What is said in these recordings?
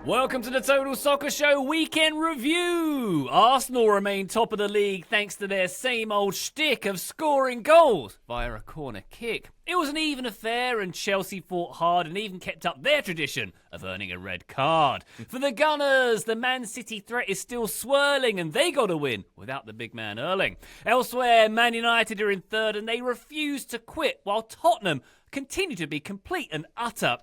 Welcome to the Total Soccer Show Weekend Review. Arsenal remain top of the league thanks to their same old shtick of scoring goals via a corner kick. It was an even affair and Chelsea fought hard and even kept up their tradition of earning a red card. For the Gunners, the Man City threat is still swirling and they got a win without the big man Erling. Elsewhere, Man United are in third and they refuse to quit while Tottenham continue to be complete and utter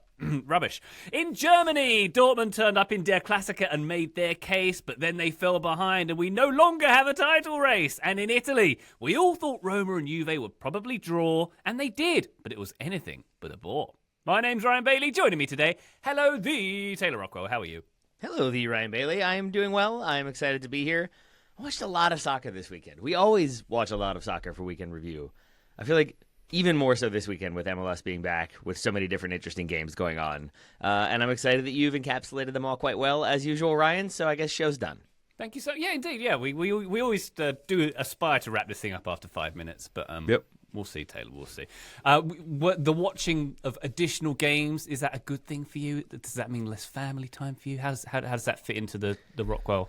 rubbish. In Germany, Dortmund turned up in Der Klassiker and made their case, but then they fell behind and we no longer have a title race. And in Italy, we all thought Roma and Juve would probably draw, and they did, but it was anything but a bore. My name's Ryan Bailey. Joining me today, hello, the Taylor Rockwell. How are you? Hello, the Ryan Bailey. I am doing well. I am excited to be here. I watched a lot of soccer this weekend. We always watch a lot of soccer for Weekend Review. I feel like even more so this weekend with MLS being back with so many different interesting games going on. And I'm excited that you've encapsulated them all quite well, as usual, Ryan. So I guess show's done. Thank you so. Yeah, indeed. Yeah, we always do aspire to wrap this thing up after 5 minutes, but Yep. We'll see, Taylor. We'll see. The watching of additional games, is that a good thing for you? Does that mean less family time for you? How does that fit into the Rockwell?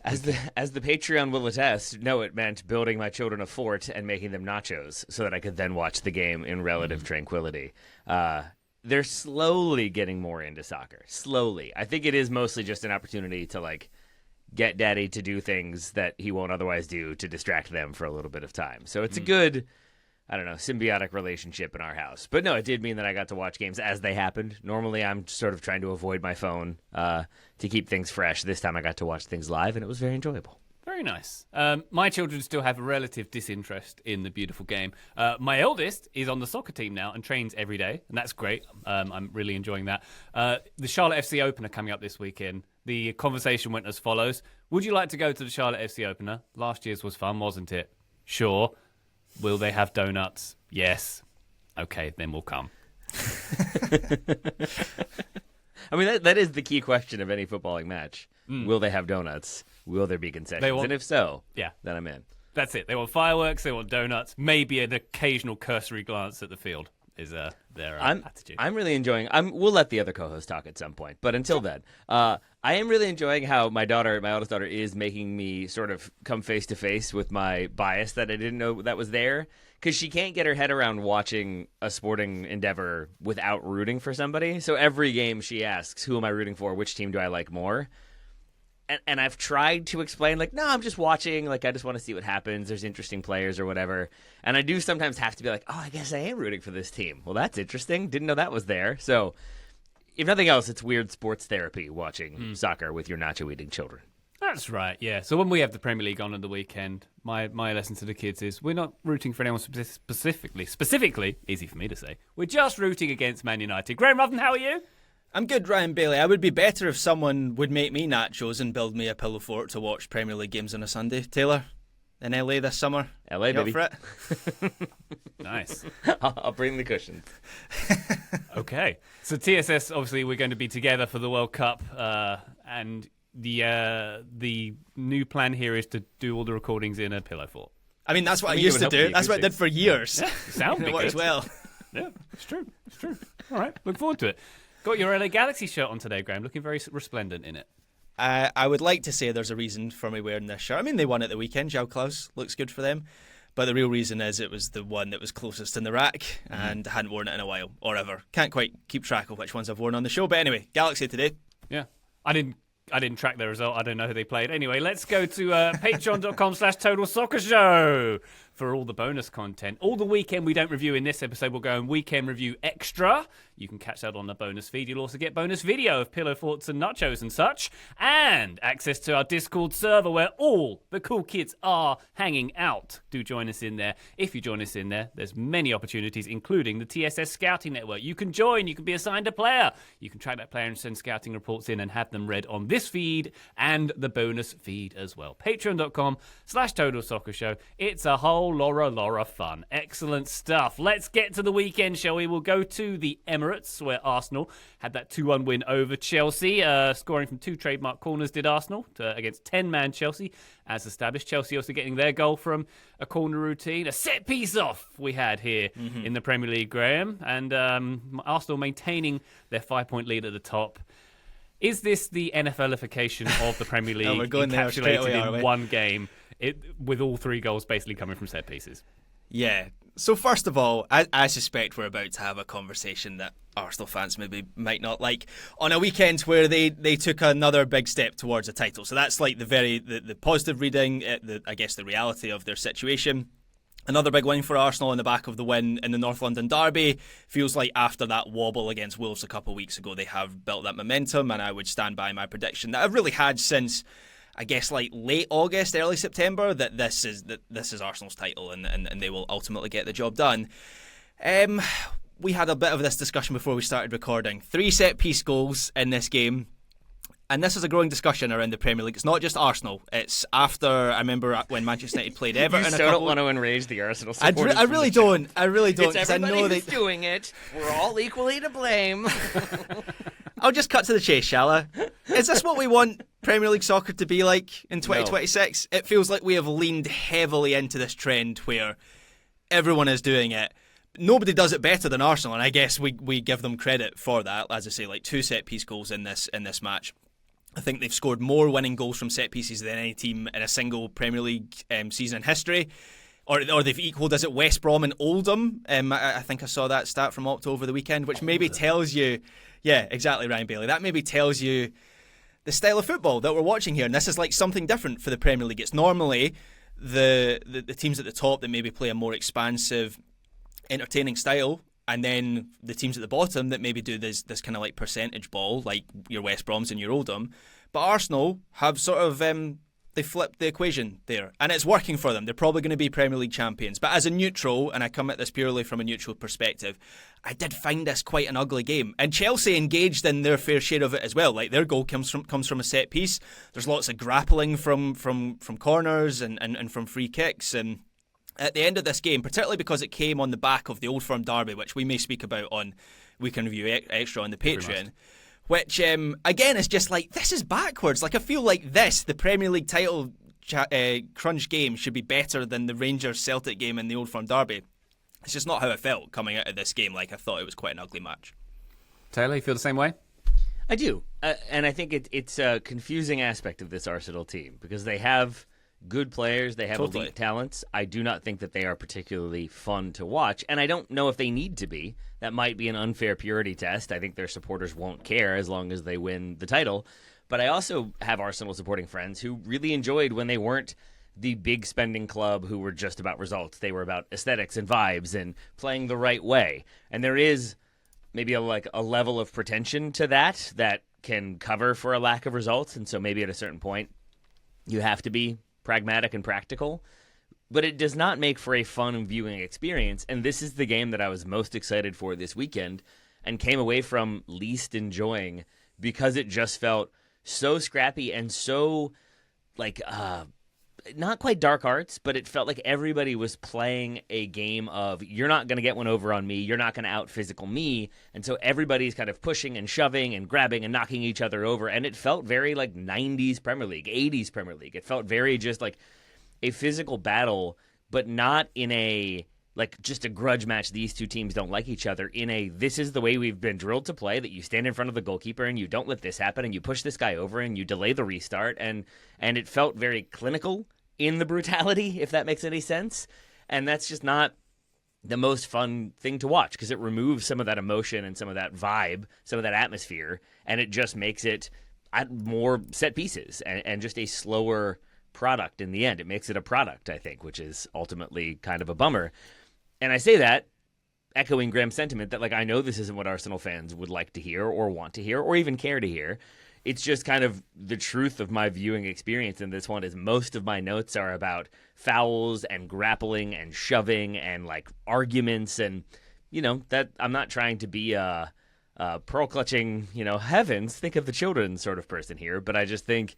As the Patreon will attest, no, it meant building my children a fort and making them nachos so that I could then watch the game in relative tranquility. They're slowly getting more into soccer. Slowly. I think it is mostly just an opportunity to get daddy to do things that he won't otherwise do to distract them for a little bit of time. So it's a good, symbiotic relationship in our house. But no, it did mean that I got to watch games as they happened. Normally, I'm sort of trying to avoid my phone to keep things fresh. This time I got to watch things live, and it was very enjoyable. Very nice. My children still have a relative disinterest in the beautiful game. My eldest is on the soccer team now and trains every day, and that's great. I'm really enjoying that. The Charlotte FC Opener coming up this weekend. The conversation went as follows. Would you like to go to the Charlotte FC Opener? Last year's was fun, wasn't it? Sure. Will they have donuts? Yes. Okay, then we'll come. I mean, that is the key question of any footballing match. Will they have donuts? Will there be concessions? And if so, then I'm in. That's it. They want fireworks, they want donuts, maybe an occasional cursory glance at the field is their attitude. I'm really enjoying we'll let the other co-host talk at some point, but until then, I am really enjoying how my oldest daughter, is making me sort of come face to face with my bias that I didn't know that was there, because she can't get her head around watching a sporting endeavor without rooting for somebody. So every game she asks, who am I rooting for? Which team do I like more? And I've tried to explain, no, I'm just watching. I just want to see what happens. There's interesting players or whatever. And I do sometimes have to be I guess I am rooting for this team. Well, that's interesting. Didn't know that was there. So, if nothing else, it's weird sports therapy watching soccer with your nacho-eating children. That's right, yeah. So when we have the Premier League on the weekend, my lesson to the kids is we're not rooting for anyone specifically, easy for me to say, we're just rooting against Man United. Graham Ruffin, how are you? I'm good, Ryan Bailey. I would be better if someone would make me nachos and build me a pillow fort to watch Premier League games on a Sunday. Taylor, in LA this summer. LA, you baby. Up for it? Nice. I'll bring the cushions. Okay. So TSS, obviously, we're going to be together for the World Cup, and the new plan here is to do all the recordings in a pillow fort. I mean, that's what I used to do. That's what I did for years. Yeah, sound it works well. Yeah, it's true. It's true. All right, look forward to it. Got your LA Galaxy shirt on today, Graham. Looking very resplendent in it. I would like to say there's a reason for me wearing this shirt. I mean, they won at the weekend. João Klaus looks good for them. But the real reason is it was the one that was closest in the rack and I hadn't worn it in a while or ever. Can't quite keep track of which ones I've worn on the show. But anyway, Galaxy today. Yeah. I didn't track the result. I don't know who they played. Anyway, let's go to patreon.com/Total Soccer Show for all the bonus content. All the weekend we don't review in this episode, we'll go in Weekend Review Extra. You can catch that on the bonus feed. You'll also get bonus video of pillow forts and nachos and such, and access to our Discord server where all the cool kids are hanging out. Do join us in there. If you join us in there, there's many opportunities, including the TSS Scouting Network. You can join. You can be assigned a player. You can track that player and send scouting reports in and have them read on this feed and the bonus feed as well. Patreon.com/Total Soccer Show. It's a whole Laura fun. Excellent stuff. Let's get to the weekend, shall we? We'll go to the Emirates, where Arsenal had that 2-1 win over Chelsea, scoring from 2 trademark corners, did Arsenal, against 10-man Chelsea, as established. Chelsea also getting their goal from a corner routine. A set piece off we had here in the Premier League, Graham. And Arsenal maintaining their 5-point lead at the top. Is this the NFLification of the Premier League we're going there straight away, encapsulated aren't we? in one game, with all 3 goals basically coming from set pieces? Yeah. So first of all, I suspect we're about to have a conversation that Arsenal fans maybe might not like on a weekend where they took another big step towards a title. So that's like the positive reading, I guess the reality of their situation. Another big win for Arsenal on the back of the win in the North London derby. Feels like after that wobble against Wolves a couple of weeks ago, they have built that momentum, and I would stand by my prediction that I've really had since, I guess, like late August, early September, that this is Arsenal's title, and they will ultimately get the job done. We had a bit of this discussion before we started recording. 3 set-piece goals in this game. And this is a growing discussion around the Premier League. It's not just Arsenal. It's after, I remember when Manchester United played Everton. You still don't want to enrage the Arsenal supporters. I really don't. I really don't. It's everybody who's doing it. We're all equally to blame. I'll just cut to the chase, shall I? Is this what we want Premier League soccer to be like in 2026? No. It feels like we have leaned heavily into this trend where everyone is doing it. Nobody does it better than Arsenal, and I guess we give them credit for that. As I say, like 2 set-piece goals in this match. I think they've scored more winning goals from set pieces than any team in a single Premier League season in history. Or they've equalled, is it West Brom and Oldham? I think I saw that stat from Opta over the weekend, which maybe tells you, yeah, exactly, Ryan Bailey. That maybe tells you the style of football that we're watching here. And this is like something different for the Premier League. It's normally the teams at the top that maybe play a more expansive, entertaining style, and then the teams at the bottom that maybe do this kind of like percentage ball, like your West Broms and your Oldham. But Arsenal have sort of they flipped the equation there, and it's working for them. They're probably going to be Premier League champions. But as a neutral, and I come at this purely from a neutral perspective, I did find this quite an ugly game. And Chelsea engaged in their fair share of it as well. Like their goal comes from a set piece. There's lots of grappling from corners and from free kicks. And at the end of this game, particularly because it came on the back of the Old Firm derby, which we may speak about on Weekend Review Extra on the Patreon, which again is just like, this is backwards. Like I feel like the Premier League title crunch game should be better than the Rangers-Celtic game in the Old Firm derby. It's just not how I felt coming out of this game. Like I thought it was quite an ugly match. Taylor, you feel the same way? I do. And I think it's a confusing aspect of this Arsenal team because they have good players, they have elite talents. I do not think that they are particularly fun to watch, and I don't know if they need to be. That might be an unfair purity test. I think their supporters won't care as long as they win the title. But I also have Arsenal supporting friends who really enjoyed when they weren't the big spending club who were just about results. They were about aesthetics and vibes and playing the right way. And there is maybe a level of pretension to that can cover for a lack of results. And so maybe at a certain point you have to be pragmatic and practical, but it does not make for a fun viewing experience. And this is the game that I was most excited for this weekend and came away from least enjoying because it just felt so scrappy and so not quite dark arts, but it felt like everybody was playing a game of you're not going to get one over on me, you're not going to out physical me, and so everybody's kind of pushing and shoving and grabbing and knocking each other over, and it felt very like 90s Premier League, 80s Premier League. It felt very just like a physical battle, but not in a like just a grudge match. These two teams don't like each other. In a this is the way we've been drilled to play, that you stand in front of the goalkeeper and you don't let this happen and you push this guy over and you delay the restart, and it felt very clinical in the brutality, if that makes any sense. And that's just not the most fun thing to watch because it removes some of that emotion and some of that vibe, some of that atmosphere, and it just makes it more set pieces and just a slower product in the end. It makes it a product, I think, which is ultimately kind of a bummer. And I say that echoing Graham's sentiment that, like, I know this isn't what Arsenal fans would like to hear or want to hear or even care to hear. It's just kind of the truth of my viewing experience in this one is most of my notes are about fouls and grappling and shoving and, like, arguments. And, you know, that I'm not trying to be a pearl-clutching, heavens, think of the children sort of person here. But I just think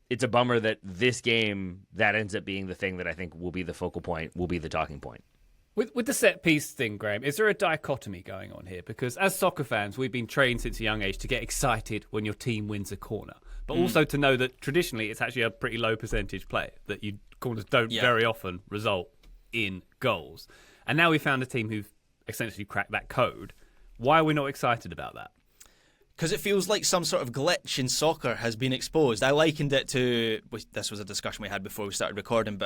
it's a bummer that this game, that ends up being the thing that I think will be the focal point, will be the talking point. With the set piece thing, Graham, is there a dichotomy going on here? Because as soccer fans, we've been trained since a young age to get excited when your team wins a corner, but also to know that traditionally it's actually a pretty low percentage play, that corners don't very often result in goals. And now we found a team who've essentially cracked that code. Why are we not excited about that? because it feels like some sort of glitch in soccer has been exposed. I likened it to, this was a discussion we had before we started recording,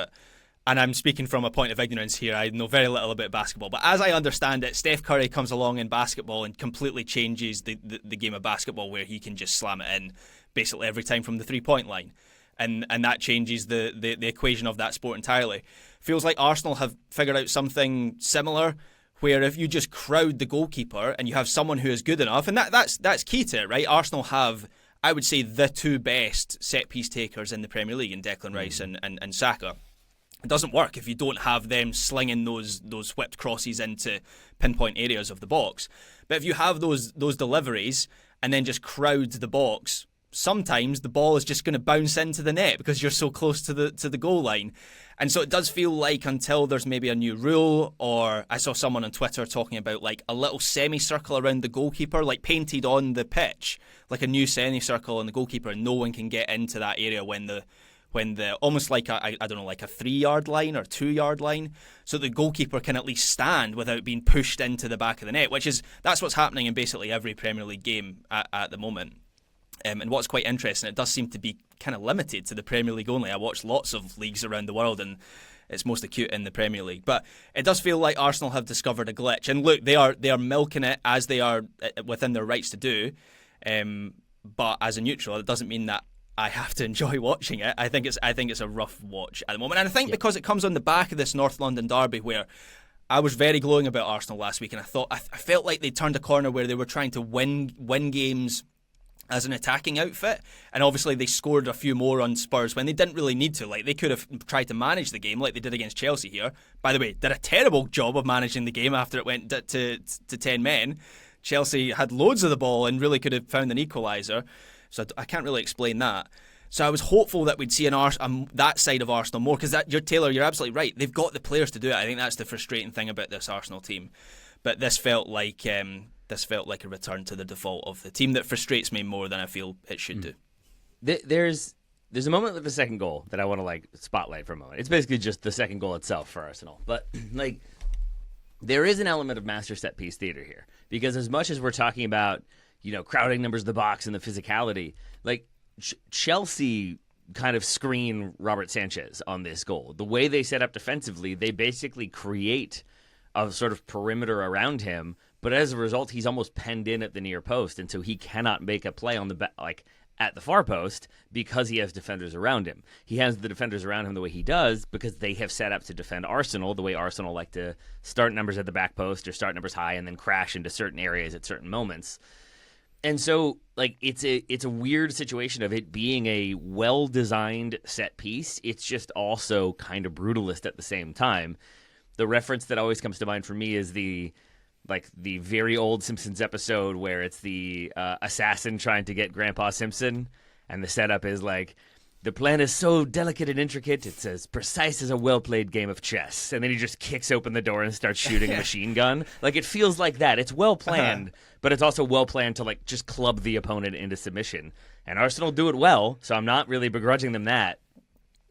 and I'm speaking from a point of ignorance here. I know very little about basketball, but as I understand it, Steph Curry comes along in basketball and completely changes the game of basketball, where he can just slam it in basically every time from the 3-point line. And that changes the equation of that sport entirely. Feels like Arsenal have figured out something similar, where if you just crowd the goalkeeper and you have someone who is good enough, and that's key to it, right? Arsenal have, I would say, the two best set-piece takers in the Premier League in Declan Rice and Saka. It doesn't work if you don't have them slinging those whipped crosses into pinpoint areas of the box. But if you have those deliveries and then just crowd the box, sometimes the ball is just going to bounce into the net because you're so close to the goal line. And so it does feel like, until there's maybe a new rule, or I saw someone on Twitter talking about like a little semicircle around the goalkeeper, like painted on the pitch, like a new semicircle on the goalkeeper, and no one can get into that area when the almost like I don't know, like a 3-yard line or 2-yard line, so the goalkeeper can at least stand without being pushed into the back of the net, that's what's happening in basically every Premier League game at the moment. And what's quite interesting, it does seem to be kind of limited to the Premier League only. I watch lots of leagues around the world, and it's most acute in the Premier League. But it does feel like Arsenal have discovered a glitch. And look, they are milking it as they are within their rights to do. But as a neutral, it doesn't mean that I have to enjoy watching it. I think it's a rough watch at the moment. And I think because it comes on the back of this North London derby, where I was very glowing about Arsenal last week, and I felt like they turned a corner where they were trying to win games as an attacking outfit, and obviously they scored a few more on Spurs when they didn't really need to. Like, they could have tried to manage the game like they did against Chelsea here. By the way, did a terrible job of managing the game after it went to 10 men. Chelsea had loads of the ball and really could have found an equaliser, so I can't really explain that. So I was hopeful that we'd see that side of Arsenal more, because Taylor, you're absolutely right. They've got the players to do it. I think that's the frustrating thing about this Arsenal team. But this felt like a return to the default of the team that frustrates me more than I feel it should do. There's a moment with the second goal that I want to spotlight for a moment. It's basically just the second goal itself for Arsenal, but there is an element of master set piece theater here, because as much as we're talking about crowding numbers of the box and the physicality, Chelsea kind of screen Robert Sanchez on this goal. The way they set up defensively, they basically create a sort of perimeter around him. But as a result, he's almost penned in at the near post, and so he cannot make a play on at the far post because he has defenders around him. He has the defenders around him the way he does because they have set up to defend Arsenal the way Arsenal like to start numbers at the back post or start numbers high and then crash into certain areas at certain moments. And so, it's a weird situation of it being a well-designed set piece. It's just also kind of brutalist at the same time. The reference that always comes to mind for me is the very old Simpsons episode where it's the assassin trying to get Grandpa Simpson, and the setup is the plan is so delicate and intricate, it's as precise as a well-played game of chess. And then he just kicks open the door and starts shooting a machine gun. It feels like that. It's well-planned, but it's also well-planned to just club the opponent into submission. And Arsenal do it well, so I'm not really begrudging them that.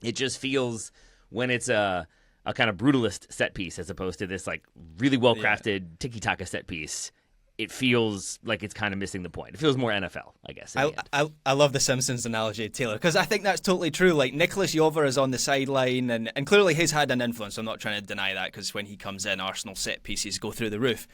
It just feels, when it's a kind of brutalist set piece as opposed to this really well-crafted tiki-taka set piece, it feels like it's kind of missing the point. It feels more NFL, I guess. I love the Simpsons analogy, Taylor, because I think that's totally true. Nicholas Jover is on the sideline, and clearly he's had an influence. I'm not trying to deny that, because when he comes in, Arsenal set pieces go through the roof.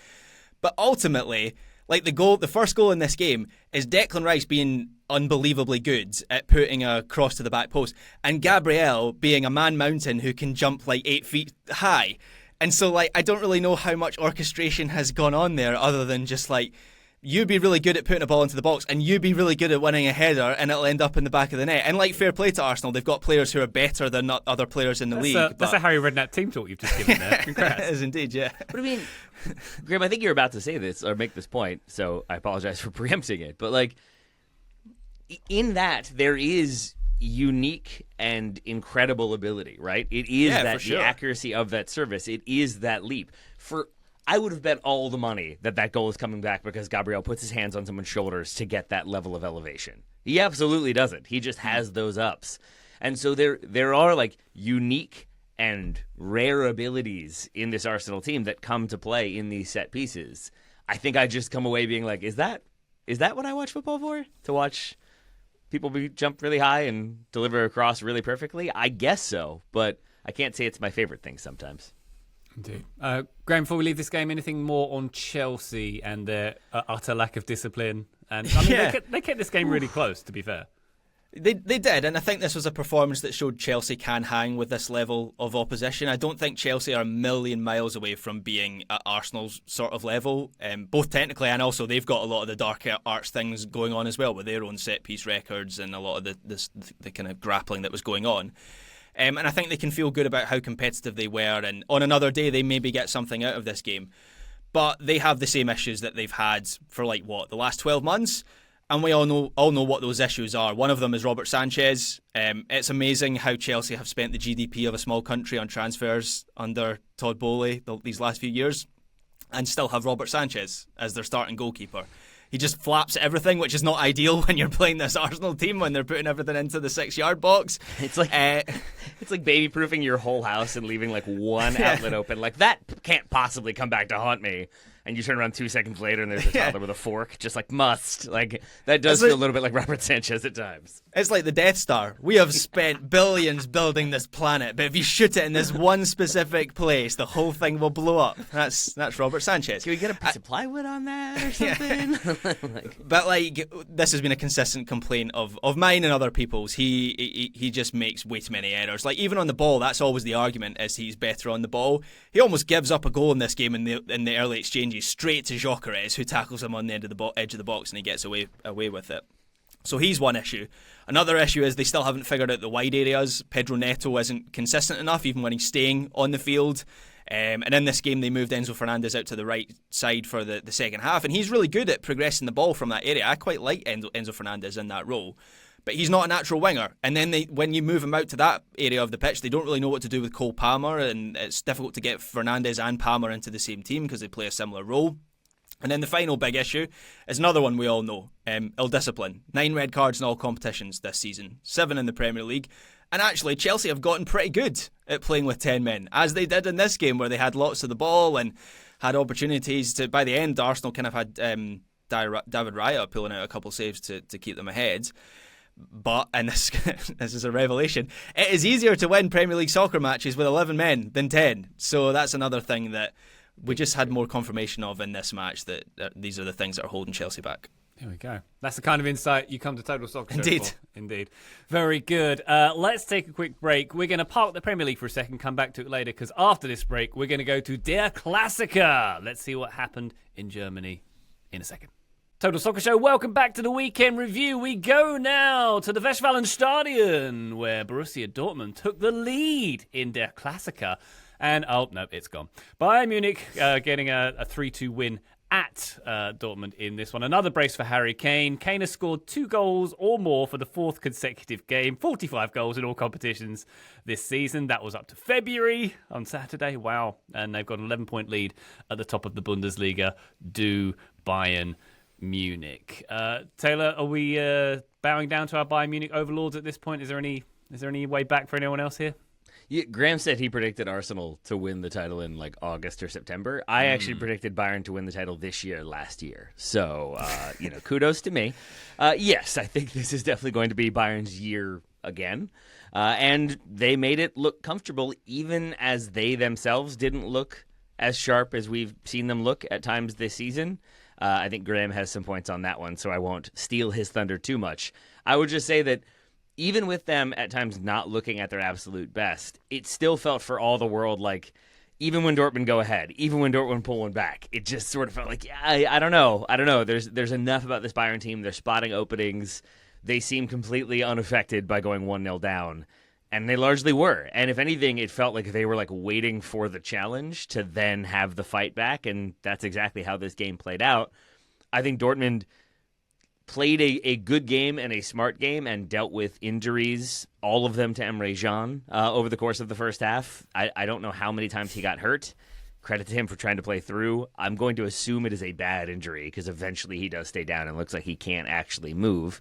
But ultimately, the first goal in this game is Declan Rice being unbelievably good at putting a cross to the back post, and Gabriel being a man mountain who can jump 8 feet high. And so, I don't really know how much orchestration has gone on there, other than just you be really good at putting a ball into the box, and you be really good at winning a header, and it'll end up in the back of the net. And fair play to Arsenal, they've got players who are better than other players in the league. That's a Harry Redknapp team talk you've just given there. Congrats. It is indeed, yeah. But I mean, Graham, I think you're about to say this or make this point, so I apologize for preempting it. But in that, there is unique and incredible ability, right? It is the accuracy of that service. It is that leap. I would have bet all the money that goal is coming back because Gabriel puts his hands on someone's shoulders to get that level of elevation. He absolutely doesn't. He just has those ups. And so there are unique and rare abilities in this Arsenal team that come to play in these set pieces. I think I just come away being is that is that what I watch football for? To watch people jump really high and deliver a cross really perfectly? I guess so, but I can't say it's my favorite thing sometimes. Indeed. Graham, before we leave this game, anything more on Chelsea and their utter lack of discipline? And I mean, they kept this game really close, to be fair. They did, and I think this was a performance that showed Chelsea can hang with this level of opposition. I don't think Chelsea are a million miles away from being at Arsenal's sort of level, both technically and also they've got a lot of the dark arts things going on as well with their own set-piece records and a lot of the kind of grappling that was going on. And I think they can feel good about how competitive they were, and on another day they maybe get something out of this game. But they have the same issues that they've had for the last 12 months. And we all know what those issues are. One of them is Robert Sanchez. It's amazing how Chelsea have spent the GDP of a small country on transfers under Todd Boehly these last few years and still have Robert Sanchez as their starting goalkeeper. He just flaps at everything, which is not ideal when you're playing this Arsenal team when they're putting everything into the 6-yard box. It's like it's like baby-proofing your whole house and leaving one outlet open. Like, that can't possibly come back to haunt me. And you turn around 2 seconds later and there's a toddler with a fork, just must. That does feel a little bit like Robert Sanchez at times. It's like the Death Star. We have spent billions building this planet, but if you shoot it in this one specific place, the whole thing will blow up. That's Robert Sanchez. Can we get a piece of plywood on that or something? But this has been a consistent complaint of mine and other people's. He just makes way too many errors. Even on the ball, that's always the argument, is he's better on the ball. He almost gives up a goal in this game in the early exchanges straight to Gyökeres, who tackles him on the edge of the box, and he gets away with it. So he's one issue. Another issue is they still haven't figured out the wide areas. Pedro Neto isn't consistent enough, even when he's staying on the field. And in this game, they moved Enzo Fernandez out to the right side for the second half, and he's really good at progressing the ball from that area. I quite like Enzo Fernandez in that role. But he's not a natural winger. And then when you move him out to that area of the pitch, they don't really know what to do with Cole Palmer, and it's difficult to get Fernandez and Palmer into the same team because they play a similar role. And then the final big issue is another one we all know, ill-discipline. 9 red cards in all competitions this season, 7 in the Premier League. And actually, Chelsea have gotten pretty good at playing with 10 men, as they did in this game, where they had lots of the ball and had opportunities to. By the end, Arsenal kind of had David Raya pulling out a couple saves to keep them ahead. But, and this is a revelation, it is easier to win Premier League soccer matches with 11 men than 10. So that's another thing that we just had more confirmation of in this match, that these are the things that are holding Chelsea back. Here we go. That's the kind of insight you come to Total Soccer Show Indeed. for. Indeed. Very good. Let's take a quick break. We're going to park the Premier League for a second, come back to it later, because after this break, we're going to go to Der Klassiker. Let's see what happened in Germany in a second. Total Soccer Show, welcome back to the weekend review. We go now to the Westfalenstadion, where Borussia Dortmund took the lead in Der Klassiker. And, oh, no, it's gone. Bayern Munich getting a 3-2 win at Dortmund in this one. Another brace for Harry Kane. Kane has scored 2 goals or more for the 4th consecutive game. 45 goals in all competitions this season. That was up to February on Saturday. Wow. And they've got an 11-point lead at the top of the Bundesliga. Do Bayern Munich. Taylor, are we bowing down to our Bayern Munich overlords at this point? Is there any way back for anyone else here? Yeah, Graham said he predicted Arsenal to win the title in August or September. I actually predicted Bayern to win the title this year, last year. So, kudos to me. Yes, I think this is definitely going to be Bayern's year again. And they made it look comfortable, even as they themselves didn't look as sharp as we've seen them look at times this season. I think Graham has some points on that one, so I won't steal his thunder too much. I would just say that even with them at times not looking at their absolute best, it still felt for all the world like, even when Dortmund go ahead, even when Dortmund pull one back, it just sort of felt like, I don't know. There's enough about this Bayern team. They're spotting openings. They seem completely unaffected by going 1-0 down, and they largely were. And if anything, it felt like they were waiting for the challenge to then have the fight back, and that's exactly how this game played out. I think Dortmund played a good game and a smart game and dealt with injuries, all of them to Emre Can, over the course of the first half. I don't know how many times he got hurt. Credit to him for trying to play through. I'm going to assume it is a bad injury because eventually he does stay down and looks like he can't actually move.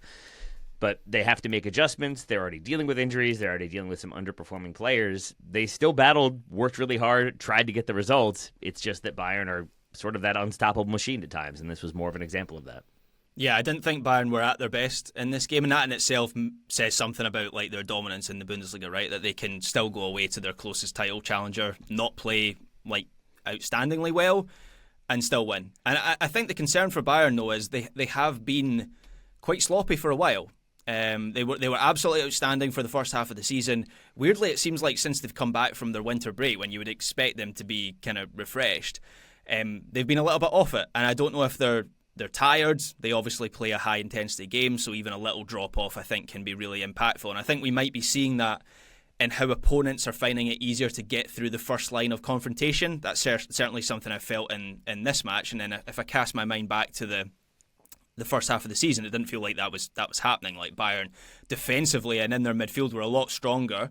But they have to make adjustments. They're already dealing with injuries. They're already dealing with some underperforming players. They still battled, worked really hard, tried to get the results. It's just that Bayern are sort of that unstoppable machine at times, and this was more of an example of that. Yeah, I didn't think Bayern were at their best in this game, and that in itself says something about like their dominance in the Bundesliga, right? That they can still go away to their closest title challenger, not play like outstandingly well, and still win. And I think the concern for Bayern though is they have been quite sloppy for a while. They were absolutely outstanding for the first half of the season. Weirdly, it seems like since they've come back from their winter break, when you would expect them to be kind of refreshed, they've been a little bit off it. And I don't know if they're tired. They obviously play a high intensity game, so even a little drop off I think can be really impactful. And I think we might be seeing that in how opponents are finding it easier to get through the first line of confrontation. That's certainly something I felt in this match. And then if I cast my mind back to the first half of the season, it didn't feel like that was happening. Like Bayern defensively and in their midfield were a lot stronger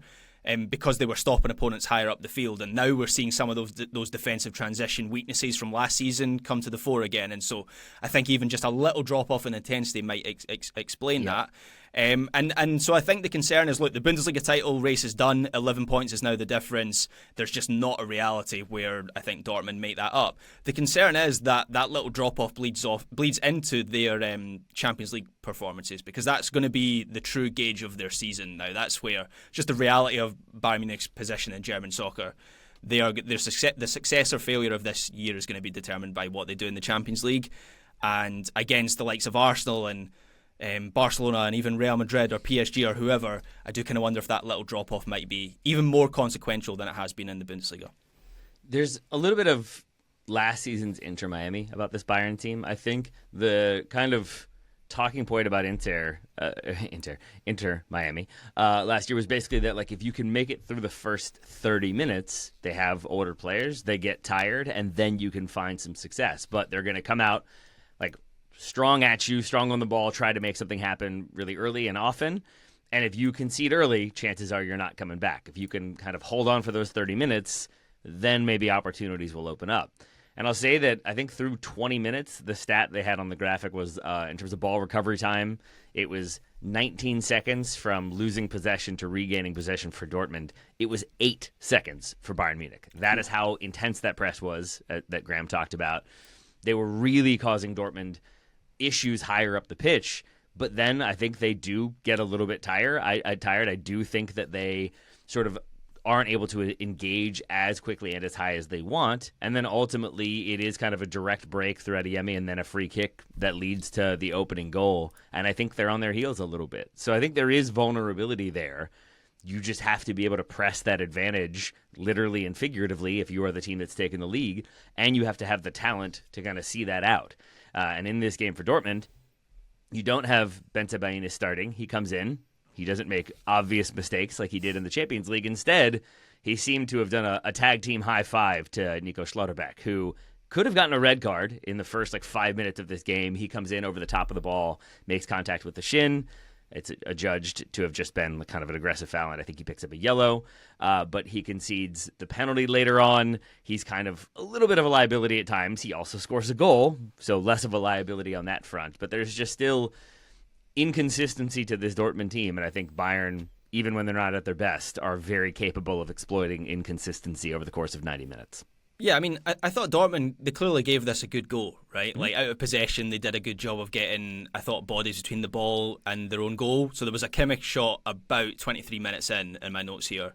because they were stopping opponents higher up the field. And now we're seeing some of those defensive transition weaknesses from last season come to the fore again. And so I think even just a little drop off in intensity might explain that. And so I think the concern is, look, the Bundesliga title race is done. 11 points is now the difference. There's just not a reality where I think Dortmund make that up. The concern is that little drop off bleeds into their Champions League performances, because that's going to be the true gauge of their season now. That's where just the reality of Bayern Munich's position in German soccer. The success or failure of this year is going to be determined by what they do in the Champions League, and against the likes of Arsenal and Barcelona and even Real Madrid or PSG or whoever, I do kind of wonder if that little drop-off might be even more consequential than it has been in the Bundesliga. There's a little bit of last season's Inter Miami about this Bayern team. I think the kind of talking point about Inter Miami last year was basically that, like, if you can make it through the first 30 minutes, they have older players, they get tired, and then you can find some success. But they're going to come out like strong at you, strong on the ball, try to make something happen really early and often. And if you concede early, chances are you're not coming back. If you can kind of hold on for those 30 minutes, then maybe opportunities will open up. And I'll say that I think through 20 minutes, the stat they had on the graphic was, in terms of ball recovery time, it was 19 seconds from losing possession to regaining possession for Dortmund. It was 8 seconds for Bayern Munich. That is how intense that press was that Graham talked about. They were really causing Dortmund issues higher up the pitch, but then I think they do get a little bit tired. I do think that they sort of aren't able to engage as quickly and as high as they want, and then ultimately it is kind of a direct break through Adeyemi and then a free kick that leads to the opening goal, and I think they're on their heels a little bit. So I think there is vulnerability there. You just have to be able to press that advantage literally and figuratively if you are the team that's taken the league, and you have to have the talent to kind of see that out. And in this game for Dortmund, you don't have Bensebaini starting. He comes in. He doesn't make obvious mistakes like he did in the Champions League. Instead, he seemed to have done a tag team high five to Nico Schlotterbeck, who could have gotten a red card in the first 5 minutes of this game. He comes in over the top of the ball, makes contact with the shin. It's adjudged to have just been kind of an aggressive foul, and I think he picks up a yellow. But he concedes the penalty later on. He's kind of a little bit of a liability at times. He also scores a goal, so less of a liability on that front. But there's just still inconsistency to this Dortmund team, and I think Bayern, even when they're not at their best, are very capable of exploiting inconsistency over the course of 90 minutes. Yeah, I mean, I thought Dortmund, they clearly gave this a good go, right? Like, out of possession, they did a good job of getting, I thought, bodies between the ball and their own goal. So there was a Kimmich shot about 23 minutes in my notes here.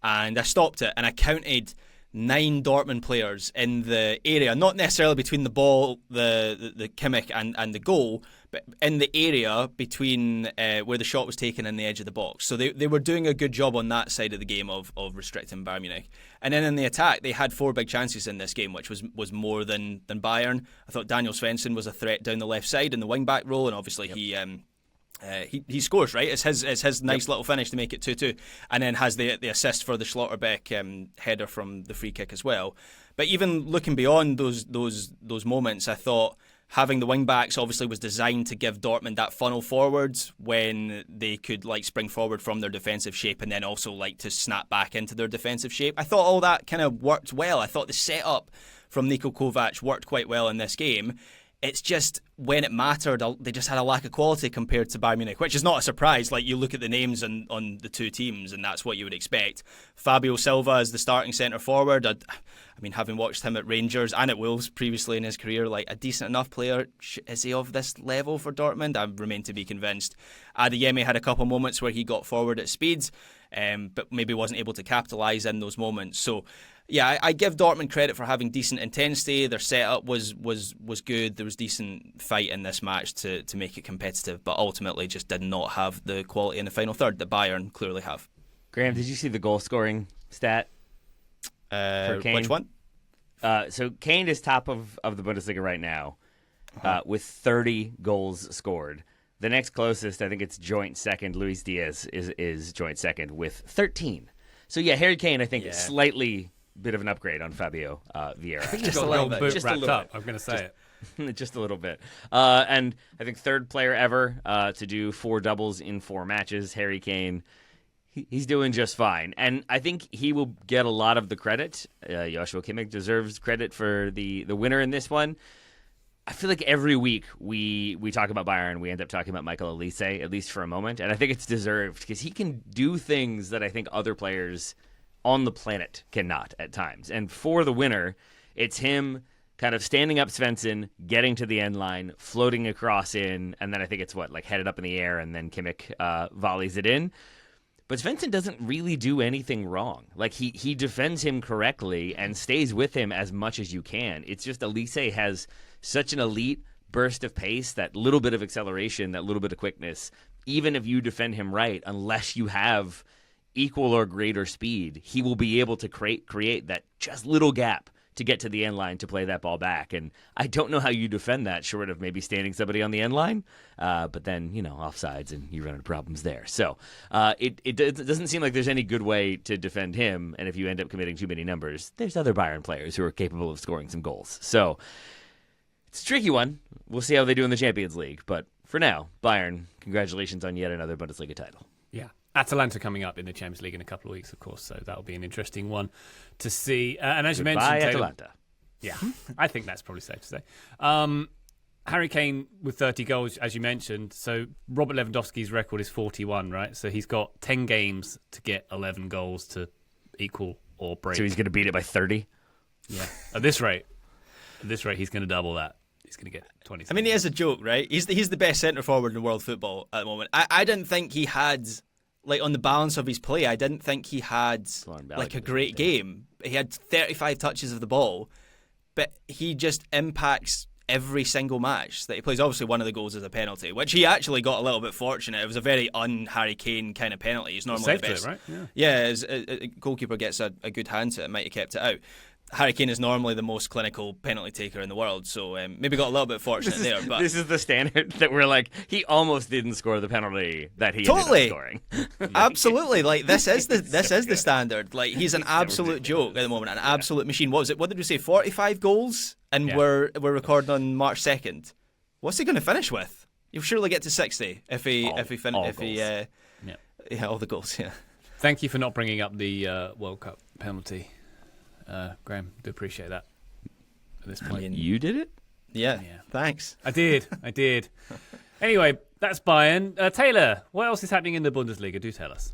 And I stopped it, and I counted 9 Dortmund players in the area, not necessarily between the ball, the Kimmich and the goal, but in the area between where the shot was taken and the edge of the box. So they were doing a good job on that side of the game of restricting Bayern Munich. And then in the attack, they had 4 big chances in this game, which was more than Bayern. I thought Daniel Svensson was a threat down the left side in the wing-back role, and obviously he scores, right? It's his nice little finish to make it 2-2, and then has the assist for the Schlotterbeck header from the free kick as well. But even looking beyond those moments, I thought having the wing backs obviously was designed to give Dortmund that funnel forwards when they could spring forward from their defensive shape and then also to snap back into their defensive shape. I thought all that kind of worked well. I thought the setup from Niko Kovac worked quite well in this game. It's just when it mattered, they just had a lack of quality compared to Bayern Munich, which is not a surprise. Like, you look at the names on the two teams, and that's what you would expect. Fabio Silva is the starting centre forward. I mean, having watched him at Rangers and at Wolves previously in his career, like, a decent enough player. Is he of this level for Dortmund? I remain to be convinced. Adeyemi had a couple moments where he got forward at speed, but maybe wasn't able to capitalise in those moments. So, yeah, I give Dortmund credit for having decent intensity. Their setup was good. There was decent fight in this match to make it competitive, but ultimately just did not have the quality in the final third that Bayern clearly have. Graham, did you see the goal scoring stat for Kane? Which one? So Kane is top of the Bundesliga right now with 30 goals scored. The next closest, I think it's joint second. Luis Diaz is joint second with 13. So yeah, Harry Kane, I think, slightly bit of an upgrade on Fabio Vieira. I think he's got a little bit wrapped up. I'm going to say it. Just a little bit. And I think third player ever to do 4 doubles in 4 matches, Harry Kane. He's doing just fine. And I think he will get a lot of the credit. Joshua Kimmich deserves credit for the winner in this one. I feel like every week we talk about Bayern, we end up talking about Michael Olise, at least for a moment. And I think it's deserved because he can do things that I think other players on the planet cannot at times. And for the winner, it's him kind of standing up Svensson, getting to the end line, floating across in, and then I think it's headed up in the air, and then Kimmich volleys it in. But Svensson doesn't really do anything wrong. Like, he defends him correctly and stays with him as much as you can. It's just Olise has such an elite burst of pace, that little bit of acceleration, that little bit of quickness. Even if you defend him right, unless you have equal or greater speed, he will be able to create that just little gap to get to the end line to play that ball back. And I don't know how you defend that short of maybe standing somebody on the end line, but then, offsides and you run into problems there. So it doesn't seem like there's any good way to defend him, and if you end up committing too many numbers, there's other Bayern players who are capable of scoring some goals. So it's a tricky one. We'll see how they do in the Champions League, but for now, Bayern, congratulations on yet another Bundesliga title. Yeah. Atalanta coming up in the Champions League in a couple of weeks, of course, so that'll be an interesting one to see. And as you mentioned, Atalanta. Yeah, I think that's probably safe to say. Harry Kane with 30 goals, as you mentioned. So Robert Lewandowski's record is 41, right? So he's got 10 games to get 11 goals to equal or break. So he's going to beat it by 30? Yeah, at this rate, he's going to double that. He's going to get 20. I mean, he is a joke, right? He's the best centre forward in world football at the moment. I didn't think he had, on the balance of his play, I didn't think he had a great game. He had 35 touches of the ball, but he just impacts every single match that he plays. Obviously, one of the goals is a penalty, which he actually got a little bit fortunate. It was a very un-Harry Kane kind of penalty. He's normally the best. It, right? Yeah, a goalkeeper gets a good hand to it, might have kept it out. Harry Kane is normally the most clinical penalty taker in the world, so maybe got a little bit fortunate there. But this is the standard that we're like, he almost didn't score the penalty that he ended up scoring. Absolutely, this is the standard. Like, he's an absolute joke at the moment, an absolute machine. What was it? What did we say? 45 goals, and we're recording on March 2nd. What's he going to finish with? He'll surely get to 60 if he all the goals. Yeah. Thank you for not bringing up the World Cup penalty. Graham, do appreciate that at this point. I mean, you did it? Yeah. Thanks. I did. Anyway, that's Bayern. Taylor, what else is happening in the Bundesliga? Do tell us.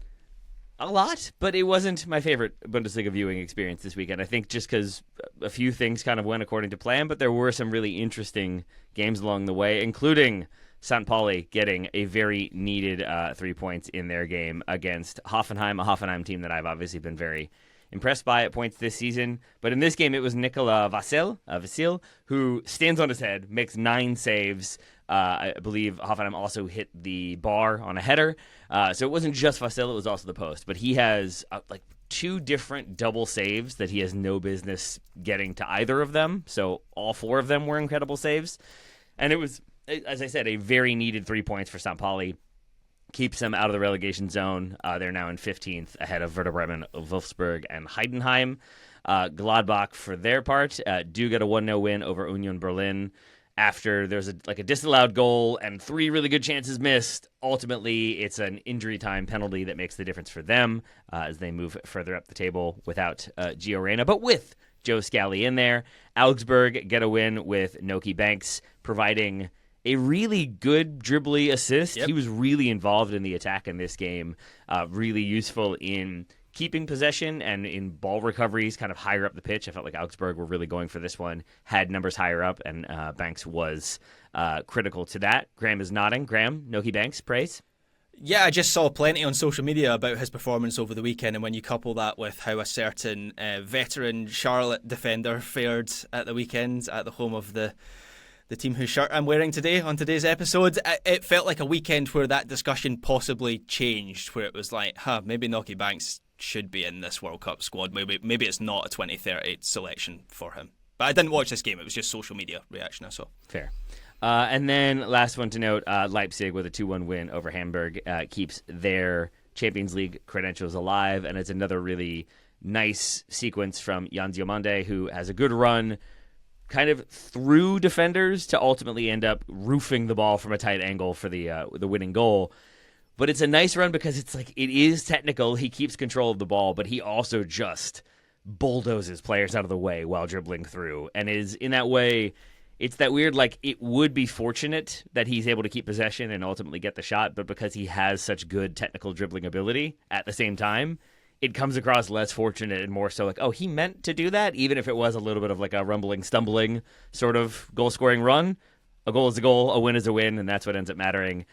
A lot, but it wasn't my favorite Bundesliga viewing experience this weekend. I think just because a few things kind of went according to plan, but there were some really interesting games along the way, including St. Pauli getting a very needed 3 points in their game against Hoffenheim, a Hoffenheim team that I've obviously been very impressed by at points this season. But in this game, it was Nikola Vasil, who stands on his head, makes 9 saves. I believe Hoffenheim also hit the bar on a header. So it wasn't just Vasil, it was also the post. But he has 2 different double saves that he has no business getting to either of them. So all 4 of them were incredible saves. And it was, as I said, a very needed 3 points for St. Pauli. Keeps them out of the relegation zone. They're now in 15th, ahead of Werder Bremen, Wolfsburg, and Heidenheim. Gladbach, for their part, do get a 1-0 win over Union Berlin after there's a disallowed goal and 3 really good chances missed. Ultimately, it's an injury time penalty that makes the difference for them as they move further up the table without Gio Reyna, but with Joe Scally in there. Augsburg get a win with Noki Banks providing a really good dribbly assist. Yep. He was really involved in the attack in this game, really useful in keeping possession and in ball recoveries kind of higher up the pitch. I felt like Augsburg were really going for this one, had numbers higher up, and Banks was critical to that. Graham is nodding. Graham, Noki Banks, praise? Yeah, I just saw plenty on social media about his performance over the weekend, and when you couple that with how a certain veteran Charlotte defender fared at the weekend at the home of the team whose shirt I'm wearing today on today's episode, it felt like a weekend where that discussion possibly changed, where it was like, maybe Noki Banks should be in this World Cup squad. Maybe it's not a 2030 selection for him. But I didn't watch this game. It was just social media reaction I saw. Fair. And then last one to note, Leipzig with a 2-1 win over Hamburg keeps their Champions League credentials alive, and it's another really nice sequence from Jan Diomande, who has a good run kind of through defenders to ultimately end up roofing the ball from a tight angle for the winning goal. But it's a nice run because it's like it is technical. He keeps control of the ball, but he also just bulldozes players out of the way while dribbling through, and is in that way. It's that weird, like, it would be fortunate that he's able to keep possession and ultimately get the shot, but because he has such good technical dribbling ability at the same time, it comes across less fortunate and more so like, oh, he meant to do that, even if it was a little bit of like a rumbling, stumbling sort of goal-scoring run. A goal is a goal, a win is a win, and that's what ends up mattering,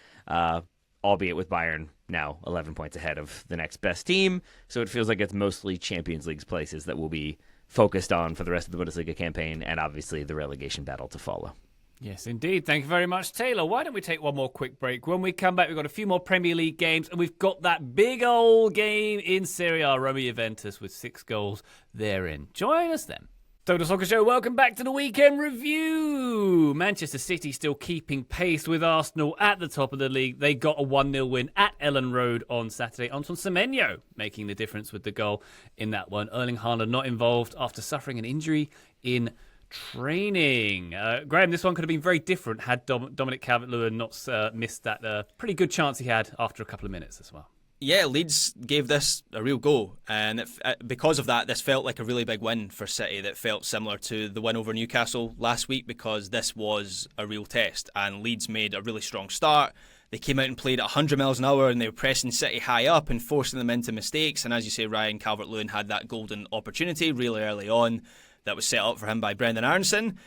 albeit with Bayern now 11 points ahead of the next best team, so it feels like it's mostly Champions League's places that will be focused on for the rest of the Bundesliga campaign, and obviously the relegation battle to follow. Yes, indeed. Thank you very much, Taylor. Why don't we take one more quick break? When we come back, we've got a few more Premier League games, and we've got that big old game in Serie A, Roma Juventus, with 6 goals therein. Join us then. Total Soccer Show, welcome back to the weekend review. Manchester City still keeping pace with Arsenal at the top of the league. They got a 1-0 win at Ellen Road on Saturday. Antoine Semenyo making the difference with the goal in that one. Erling Haaland not involved after suffering an injury in training. Graham, this one could have been very different had Dominic Calvert-Lewin not missed that pretty good chance he had after a couple of minutes as well. Yeah, Leeds gave this a real go, and because of that, this felt like a really big win for City that felt similar to the win over Newcastle last week, because this was a real test, and Leeds made a really strong start. They came out and played at 100 miles an hour, and they were pressing City high up and forcing them into mistakes, and as you say, Ryan Calvert-Lewin had that golden opportunity really early on that was set up for him by Brendan Aronson.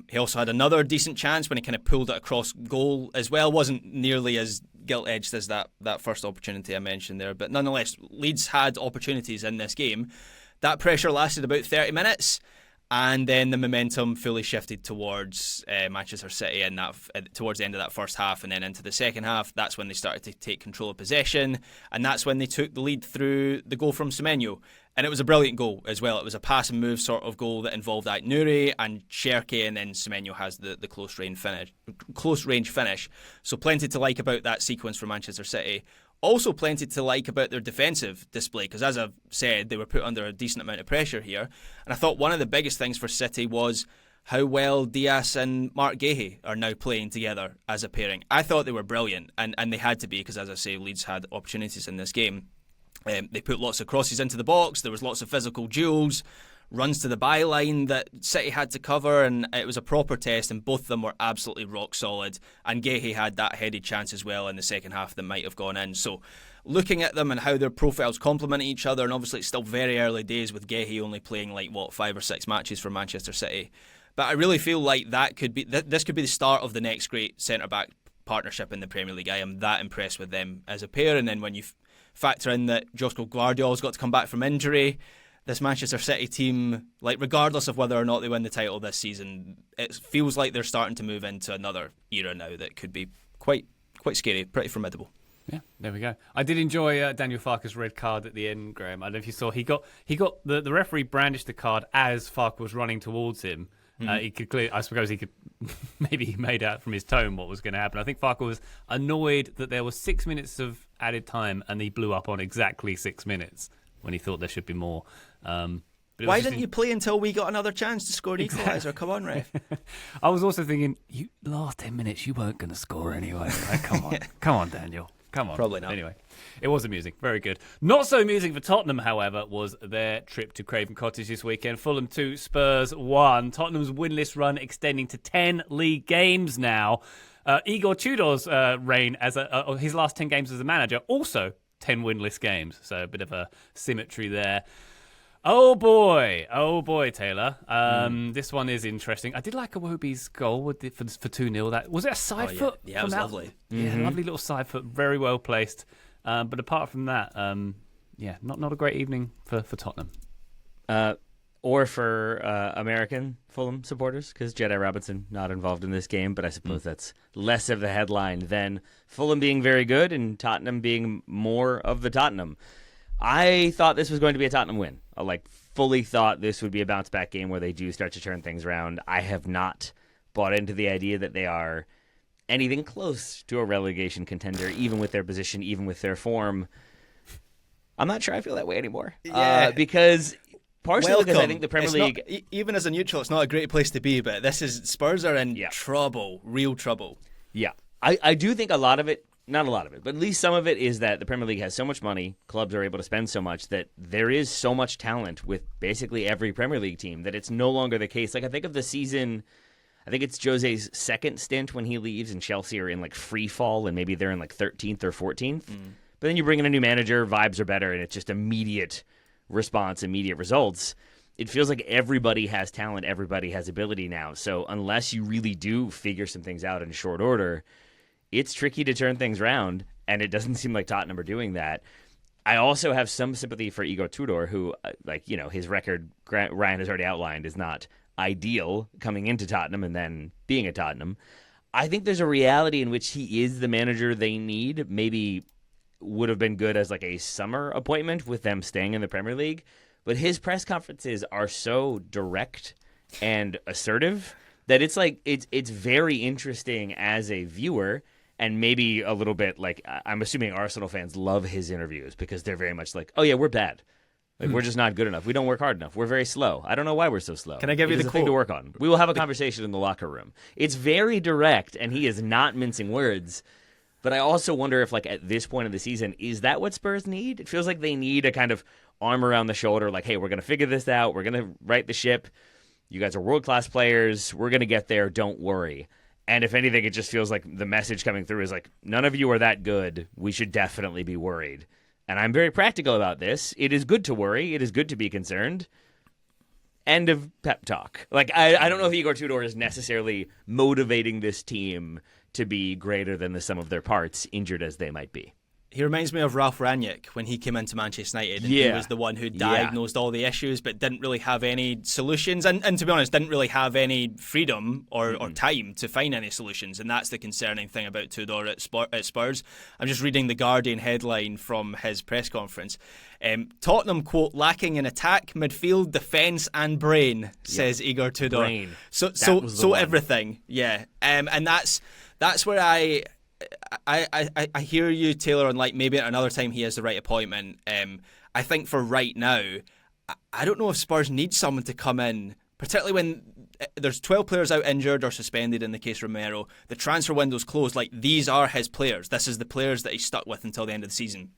He also had another decent chance when he kind of pulled it across goal as well. Wasn't nearly as gilt-edged as that first opportunity I mentioned there. But nonetheless, Leeds had opportunities in this game. That pressure lasted about 30 minutes, and then the momentum fully shifted towards Manchester City and towards the end of that first half, and then into the second half. That's when they started to take control of possession, and that's when they took the lead through the goal from Semenyo. And it was a brilliant goal as well. It was a pass and move sort of goal that involved Aït-Nouri and Cherki, and then Semenyo has the close range finish. So plenty to like about that sequence for Manchester City. Also plenty to like about their defensive display, because as I've said, they were put under a decent amount of pressure here. And I thought one of the biggest things for City was how well Diaz and Mark Guéhi are now playing together as a pairing. I thought they were brilliant, and they had to be, because as I say, Leeds had opportunities in this game. They put lots of crosses into the box. There was lots of physical duels, runs to the byline that City had to cover, and it was a proper test, and both of them were absolutely rock solid. And Guéhi had that headed chance as well in the second half that might have gone in. So looking at them and how their profiles complement each other, and obviously it's still very early days with Guéhi only playing 5 or 6 matches for Manchester City. But I really feel like this could be the start of the next great centre-back partnership in the Premier League. I am that impressed with them as a pair. And then when you factor in that Josko Gvardiol's got to come back from injury, this Manchester City team, regardless of whether or not they win the title this season, it feels like they're starting to move into another era now that could be quite scary, pretty formidable. Yeah, there we go. I did enjoy Daniel Farke's red card at the end, Graham. I don't know if you saw. He got the referee brandished the card as Farke was running towards him. He could I suppose he could maybe he made out from his tone what was going to happen. I think Farke was annoyed that there was 6 minutes of added time and he blew up on exactly 6 minutes when he thought there should be more. Why didn't you play until we got another chance to score an equaliser? Come on, ref. I was also thinking, the last 10 minutes you weren't going to score anyway. Come on, Daniel. Come on. Probably not. Anyway, it was amusing. Very good. Not so amusing for Tottenham, however, was their trip to Craven Cottage this weekend. Fulham 2, Spurs 1. Tottenham's winless run extending to 10 league games now. Igor Tudor's reign as his last 10 games as a manager, also 10 winless games. So a bit of a symmetry there. Oh boy, Taylor. This one is interesting. I did like Iwobi's goal for 2-0. Was it a side foot? Yeah, it was lovely. Yeah, lovely little side foot, very well placed. But apart from that, not a great evening for Tottenham. Or for American Fulham supporters, because Jedi Robinson not involved in this game, but I suppose that's less of the headline than Fulham being very good and Tottenham being more of the Tottenham. I thought this was going to be a Tottenham win. I fully thought this would be a bounce-back game where they do start to turn things around. I have not bought into the idea that they are anything close to a relegation contender, even with their position, even with their form. I'm not sure I feel that way anymore. Yeah. Because partially because I think the Premier It's League... not, even as a neutral, it's not a great place to be, but Spurs are in trouble, real trouble. Yeah. I do think a lot of it, not a lot of it, but at least some of it is that the Premier League has so much money, clubs are able to spend so much, that there is so much talent with basically every Premier League team that it's no longer the case. I think of the season, I think it's Jose's second stint when he leaves, and Chelsea are in free fall, and maybe they're in 13th or 14th. But then you bring in a new manager, vibes are better, and it's just immediate response, immediate results. It feels like everybody has talent, everybody has ability now. So unless you really do figure some things out in short order, it's tricky to turn things around, and it doesn't seem like Tottenham are doing that. I also have some sympathy for Igor Tudor, who, his record, Ryan has already outlined, is not ideal coming into Tottenham and then being at Tottenham. I think there's a reality in which he is the manager they need. Maybe would have been good as a summer appointment with them staying in the Premier League. But his press conferences are so direct and assertive that it's very interesting as a viewer. And maybe a little bit I'm assuming Arsenal fans love his interviews because they're very much oh yeah, we're bad. We're just not good enough. We don't work hard enough. We're very slow. I don't know why we're so slow. Can I give you the thing to work on? We will have a conversation in the locker room. It's very direct, and he is not mincing words. But I also wonder if, at this point of the season, is that what Spurs need? It feels like they need a kind of arm around the shoulder, hey, we're going to figure this out. We're going to right the ship. You guys are world-class players. We're going to get there. Don't worry. And if anything, it just feels like the message coming through is none of you are that good. We should definitely be worried. And I'm very practical about this. It is good to worry. It is good to be concerned. End of pep talk. I don't know if Igor Tudor is necessarily motivating this team to be greater than the sum of their parts, injured as they might be. He reminds me of Ralph Rangnick when he came into Manchester United, and he was the one who diagnosed all the issues but didn't really have any solutions, and to be honest, didn't really have any freedom or time to find any solutions, and that's the concerning thing about Tudor at Spurs. I'm just reading the Guardian headline from his press conference. Tottenham, quote, lacking in attack, midfield, defence and brain, says Igor Tudor. Brain. So everything, yeah. And that's where I hear you, Taylor, on maybe at another time he has the right appointment. I think for right now, I don't know if Spurs need someone to come in, particularly when there's 12 players out injured or suspended in the case of Romero. The transfer window's closed. These are his players. This is the players that he's stuck with until the end of the season.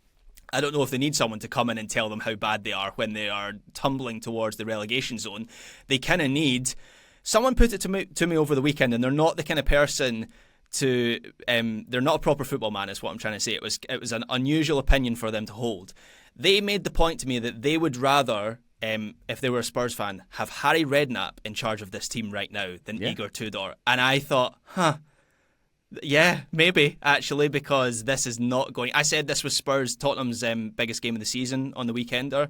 I don't know if they need someone to come in and tell them how bad they are when they are tumbling towards the relegation zone. They kind of need... Someone put it to me over the weekend, and they're not the kind of person... they're not a proper football man, is what I'm trying to say. It was an unusual opinion for them to hold. They made the point to me that they would rather, if they were a Spurs fan, have Harry Redknapp in charge of this team right now than Igor Tudor. And I thought, yeah, maybe, actually, because this is not going... I said this was Tottenham's biggest game of the season on the weekender,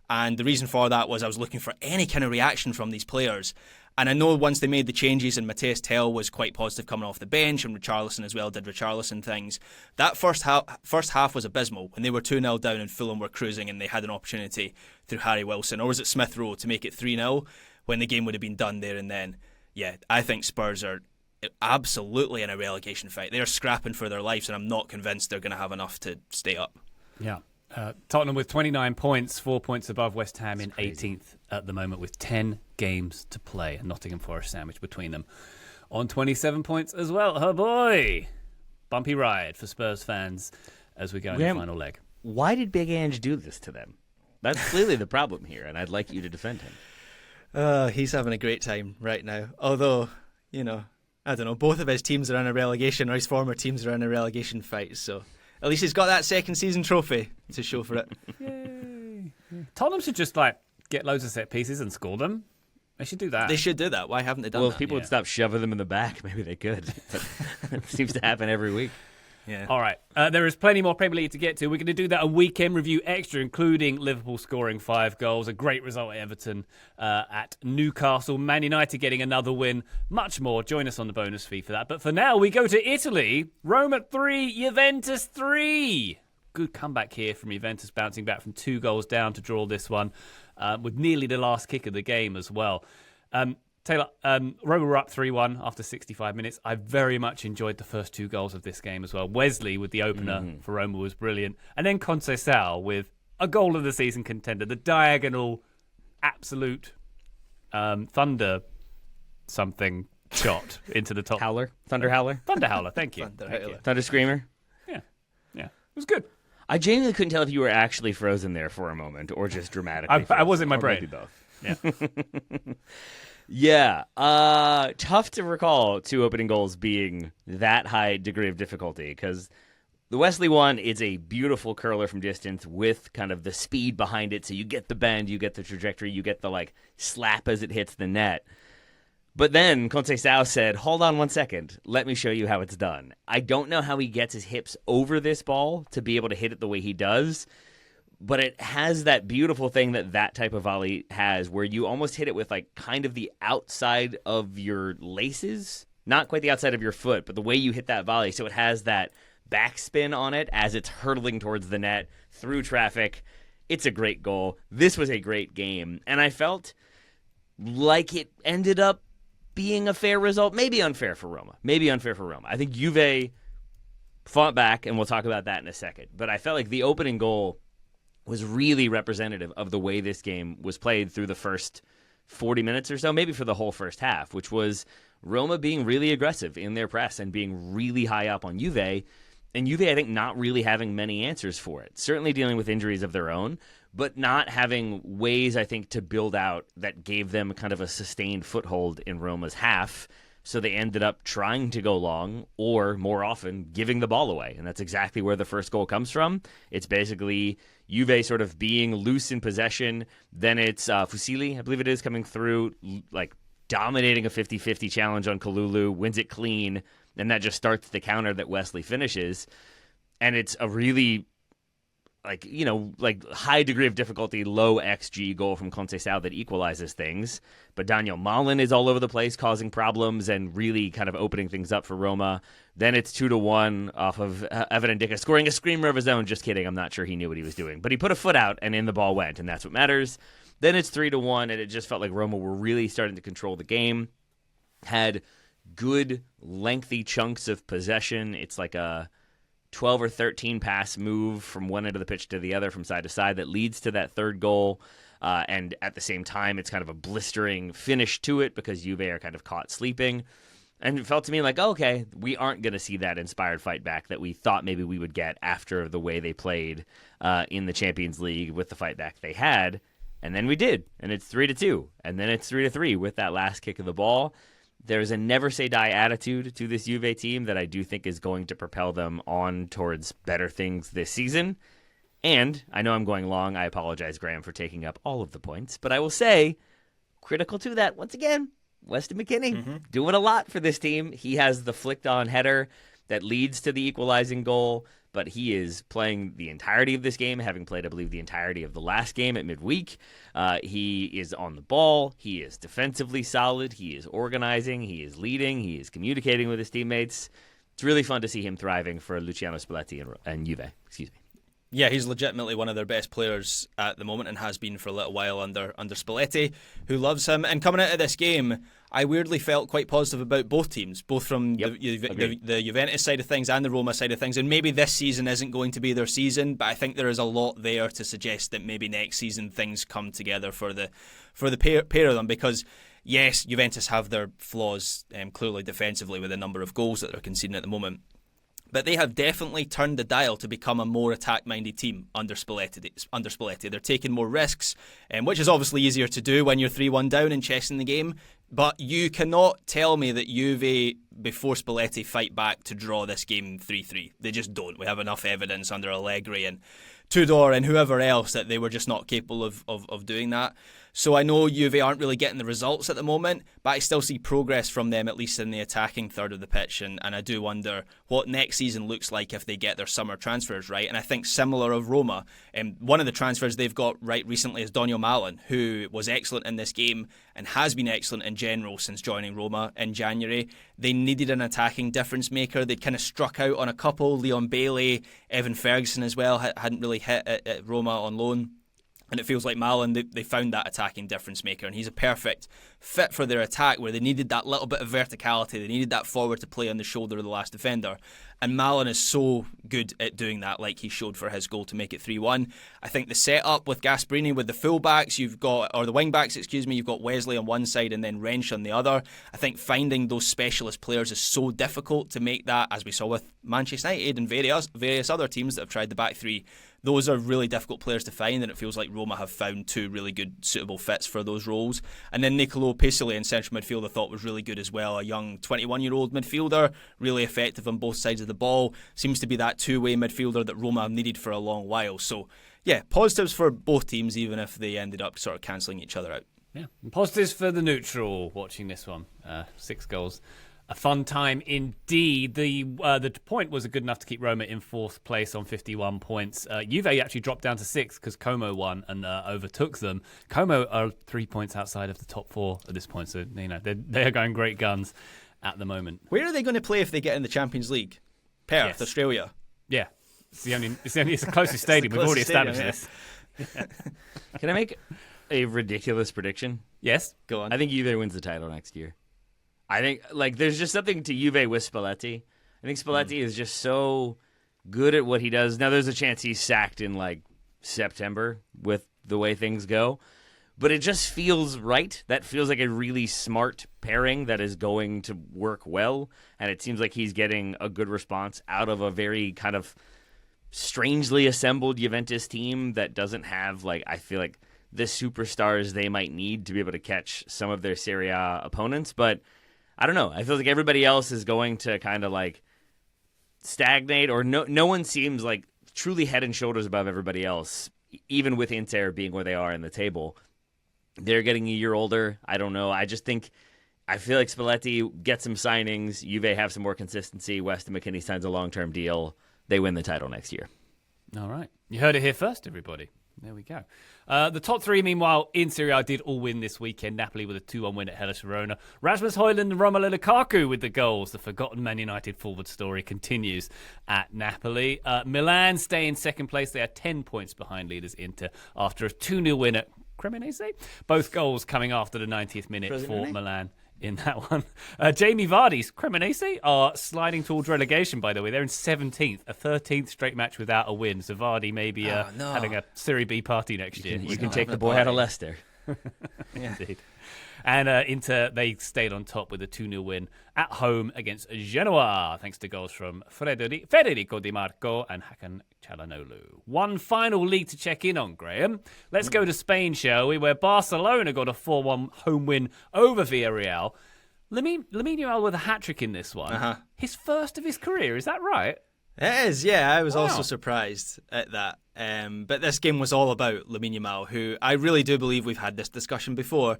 and the reason for that was I was looking for any kind of reaction from these players. And I know once they made the changes and Matthias Tell was quite positive coming off the bench, and Richarlison as well did Richarlison things, that first half was abysmal when they were 2-0 down and Fulham were cruising and they had an opportunity through Harry Wilson, or was it Smith Rowe, to make it 3-0 when the game would have been done there and then. Yeah, I think Spurs are absolutely in a relegation fight. They're scrapping for their lives, and I'm not convinced they're going to have enough to stay up. Yeah. Tottenham with 29 points, 4 points above West Ham in 18th at the moment with 10 games to play. And Nottingham Forest sandwich between them on 27 points as well. Oh boy. bumpy ride for Spurs fans as we go in the final leg. Why did Big Ange do this to them? That's clearly the problem here, and I'd like you to defend him. He's having a great time right now. Although, I don't know, both of his teams are in a relegation, or his former teams are in a relegation fight, so at least he's got that second season trophy to show for it. Yay. Tottenham should just get loads of set pieces and score them. They should do that. They should do that. Why haven't they done that? Well, if people would stop shoving them in the back, maybe they could. It seems to happen every week. Yeah. All right. There is plenty more Premier League to get to. We're going to do that a weekend review extra, including Liverpool scoring 5 goals, a great result at Everton, at Newcastle, Man United getting another win, much more. Join us on the bonus feed for that. But for now, we go to Italy. Roma 3, Juventus 3. Good comeback here from Juventus, bouncing back from 2 goals down to draw this one, with nearly the last kick of the game as well. Taylor, Roma were up 3-1 after 65 minutes. I very much enjoyed the first 2 goals of this game as well. Wesley with the opener for Roma was brilliant. And then Conceição with a goal of the season contender, the diagonal absolute thunder something shot into the top. Howler? Thunder Howler? Thunder Howler, thank you. Thunder Screamer? Yeah. It was good. I genuinely couldn't tell if you were actually frozen there for a moment or just dramatically I was in my brain. Maybe both. Yeah. Yeah. Tough to recall 2 opening goals being that high degree of difficulty because the Wesley one is a beautiful curler from distance with kind of the speed behind it. So you get the bend, you get the trajectory, you get the slap as it hits the net. But then Conceição said, hold on 1 second. Let me show you how it's done. I don't know how he gets his hips over this ball to be able to hit it the way he does. But it has that beautiful thing that type of volley has where you almost hit it with kind of the outside of your laces. Not quite the outside of your foot, but the way you hit that volley. So it has that backspin on it as it's hurtling towards the net through traffic. It's a great goal. This was a great game. And I felt like it ended up being a fair result. Maybe unfair for Roma. I think Juve fought back, and we'll talk about that in a second. But I felt like the opening goal was really representative of the way this game was played through the first 40 minutes or so, maybe for the whole first half, which was Roma being really aggressive in their press and being really high up on Juve. And Juve, I think, not really having many answers for it. Certainly dealing with injuries of their own, but not having ways, I think, to build out that gave them kind of a sustained foothold in Roma's half. So they ended up trying to go long or, more often, giving the ball away. And that's exactly where the first goal comes from. It's basically Juve sort of being loose in possession. Then it's Fusili, I believe it is, coming through, dominating a 50-50 challenge on Kalulu, wins it clean, and that just starts the counter that Wesley finishes. And it's a really high degree of difficulty, low XG goal from Conceição that equalizes things. But Daniel Malin is all over the place, causing problems and really kind of opening things up for Roma. Then it's 2-1 off of Evan Ndicka scoring a screamer of his own. Just kidding. I'm not sure he knew what he was doing. But he put a foot out and in the ball went, and that's what matters. Then it's 3-1, and it just felt like Roma were really starting to control the game. Had good, lengthy chunks of possession. It's like a 12 or 13 pass move from one end of the pitch to the other from side to side that leads to that third goal. And at the same time, it's kind of a blistering finish to it because Juve are kind of caught sleeping. And it felt to me like, okay, we aren't going to see that inspired fight back that we thought maybe we would get after the way they played in the Champions League with the fight back they had. And then we did. And it's 3-2. And then it's 3-3 with that last kick of the ball. There's a never say die attitude to this Juve team that I do think is going to propel them on towards better things this season. And I know I'm going long. I apologize, Graham, for taking up all of the points. But I will say, critical to that, once again, Weston McKennie doing a lot for this team. He has the flicked-on header that leads to the equalizing goal, but he is playing the entirety of this game, having played, I believe, the entirety of the last game at midweek. He is on the ball. He is defensively solid. He is organizing. He is leading. He is communicating with his teammates. It's really fun to see him thriving for Luciano Spalletti and Juve. Excuse me. Yeah, he's legitimately one of their best players at the moment and has been for a little while under Spalletti, who loves him. And coming out of this game, I weirdly felt quite positive about both teams, both from the Juventus side of things and the Roma side of things. And maybe this season isn't going to be their season, but I think there is a lot there to suggest that maybe next season things come together for the pair of them. Because yes, Juventus have their flaws clearly defensively with the number of goals that they're conceding at the moment. But they have definitely turned the dial to become a more attack-minded team under Spalletti. They're taking more risks, which is obviously easier to do when you're 3-1 down and chessing the game. But you cannot tell me that Juve, before Spalletti, fight back to draw this game 3-3. They just don't. We have enough evidence under Allegri and Tudor and whoever else that they were just not capable of doing that. So I know Juve aren't really getting the results at the moment, but I still see progress from them, at least in the attacking third of the pitch. And I do wonder what next season looks like if they get their summer transfers right. And I think similar of Roma, one of the transfers they've got right recently is Daniel Malin, who was excellent in this game and has been excellent in general since joining Roma in January. They needed an attacking difference maker. They'd kind of struck out on a couple. Leon Bailey, Evan Ferguson as well, hadn't really hit at Roma on loan. And it feels like Malin, they found that attacking difference maker, and he's a perfect fit for their attack where they needed that little bit of verticality. They needed that forward to play on the shoulder of the last defender. And Malin is so good at doing that, like he showed for his goal to make it 3-1. I think the setup with Gasperini with the fullbacks, the wingbacks, you've got Wesley on one side and then Wrench on the other. I think finding those specialist players is so difficult to make that, as we saw with Manchester United and various other teams that have tried the back three. Those are really difficult players to find, and it feels like Roma have found two really good, suitable fits for those roles. And then Nicolo Pisoli in central midfield I thought was really good as well. A young 21-year-old midfielder, really effective on both sides of the ball. Seems to be that two-way midfielder that Roma have needed for a long while. So, yeah, positives for both teams, even if they ended up sort of cancelling each other out. Yeah, and positives for the neutral watching this one. 6 goals. A fun time indeed. The point was good enough to keep Roma in 4th place on 51 points. Juve actually dropped down to 6th because Como won and overtook them. Como are 3 points outside of the top 4 at this point, so they are going great guns at the moment. Where are they going to play if they get in the Champions League? Perth, yes. Australia. Yeah, it's the closest stadium. We've already established this. Yeah. Can I make a ridiculous prediction? Yes, go on. I think Juve wins the title next year. I think there's just something to Juve with Spalletti. I think Spalletti is just so good at what he does. Now there's a chance he's sacked in September with the way things go, but it just feels right. That feels like a really smart pairing that is going to work well, and it seems like he's getting a good response out of a very kind of strangely assembled Juventus team that doesn't have I feel like the superstars they might need to be able to catch some of their Serie A opponents, but I don't know. I feel like everybody else is going to kind of stagnate, or no one seems truly head and shoulders above everybody else, even with Inter being where they are in the table. They're getting a year older. I don't know. I feel like Spalletti gets some signings. Juve have some more consistency. Weston McKennie signs a long-term deal. They win the title next year. All right. You heard it here first, everybody. There we go. The top 3, meanwhile, in Serie A did all win this weekend. Napoli with a 2-1 win at Hellas Verona. Rasmus Højlund and Romelu Lukaku with the goals. The forgotten Man United forward story continues at Napoli. Milan stay in second place. They are 10 points behind leaders Inter after a 2-0 win at Cremonese. Both goals coming after the 90th minute for Milan. In that one. Jamie Vardy's Cremonese are sliding towards relegation, by the way. They're in 17th, a 13th straight match without a win. So Vardy may be having a Serie B party next year. You can take the boy out of Leicester. Indeed. And Inter, they stayed on top with a 2-0 win at home against Genoa, thanks to goals from Federico Di Marco and Hakan Çalhanoğlu. One final league to check in on, Graham. Let's go to Spain, shall we, where Barcelona got a 4-1 home win over Villarreal. Lamine Yamal with a hat-trick in this one. Uh-huh. His first of his career, is that right? It is, yeah. I was also surprised at that. But this game was all about Lamine Yamal, who I really do believe, we've had this discussion before,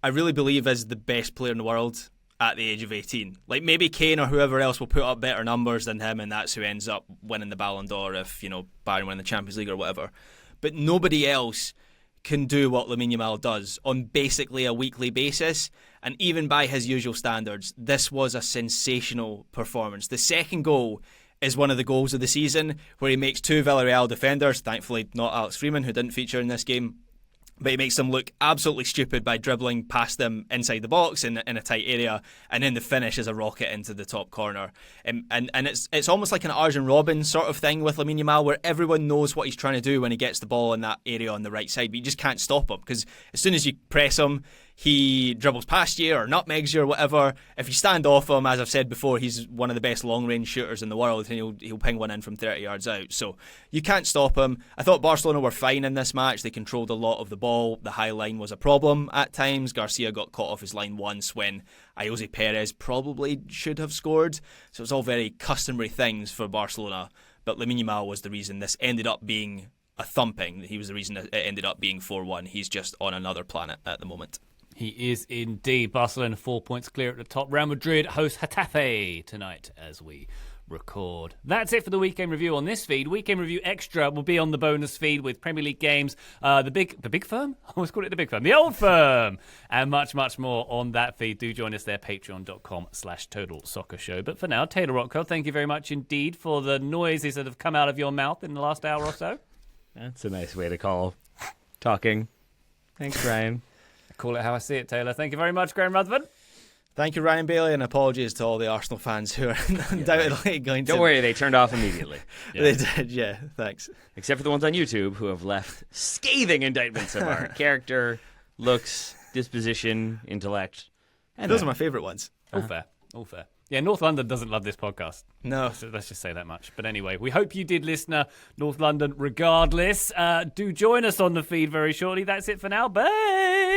I really believe is the best player in the world at the age of 18. Maybe Kane or whoever else will put up better numbers than him, and that's who ends up winning the Ballon d'Or if, Bayern win the Champions League or whatever. But nobody else can do what Lamine Yamal does on basically a weekly basis, and even by his usual standards, this was a sensational performance. The second goal is one of the goals of the season, where he makes 2 Villarreal defenders, thankfully not Alex Freeman, who didn't feature in this game, but he makes them look absolutely stupid by dribbling past them inside the box in a tight area, and then the finish is a rocket into the top corner. And it's almost like an Arjen Robben sort of thing with Lamine Yamal, where everyone knows what he's trying to do when he gets the ball in that area on the right side, but you just can't stop him, because as soon as you press him, he dribbles past you or nutmegs you or whatever, if you stand off him, as I've said before, he's one of the best long-range shooters in the world, and he'll ping one in from 30 yards out. So you can't stop him. I thought Barcelona were fine in this match. They controlled a lot of the ball. The high line was a problem at times. Garcia got caught off his line once when Jose Perez probably should have scored. So it was all very customary things for Barcelona. But Lamine Yamal was the reason this ended up being a thumping. He was the reason it ended up being 4-1. He's just on another planet at the moment. He is indeed. Barcelona 4 points clear at the top. Real Madrid host Getafe tonight as we record. That's it for the weekend review on this feed. Weekend review extra will be on the bonus feed with Premier League games, the big firm. I always call it the big firm, the old firm, and much more on that feed. Do join us there, patreon.com/Total Soccer Show. But for now, Taylor Rockwell, thank you very much indeed for the noises that have come out of your mouth in the last hour or so. That's a nice way to call talking. Thanks, Ryan. Call it how I see it, Taylor. Thank you very much, Graham Rutherford. Thank you, Ryan Bailey, and apologies to all the Arsenal fans who are undoubtedly going to... Don't worry, they turned off immediately. They did, yeah, thanks. Except for the ones on YouTube who have left scathing indictments of our character, looks, disposition, intellect. And those are my favourite ones. All fair. Yeah, North London doesn't love this podcast. No. Let's just say that much. But anyway, we hope you did, listener, North London, regardless. Do join us on the feed very shortly. That's it for now. Bye!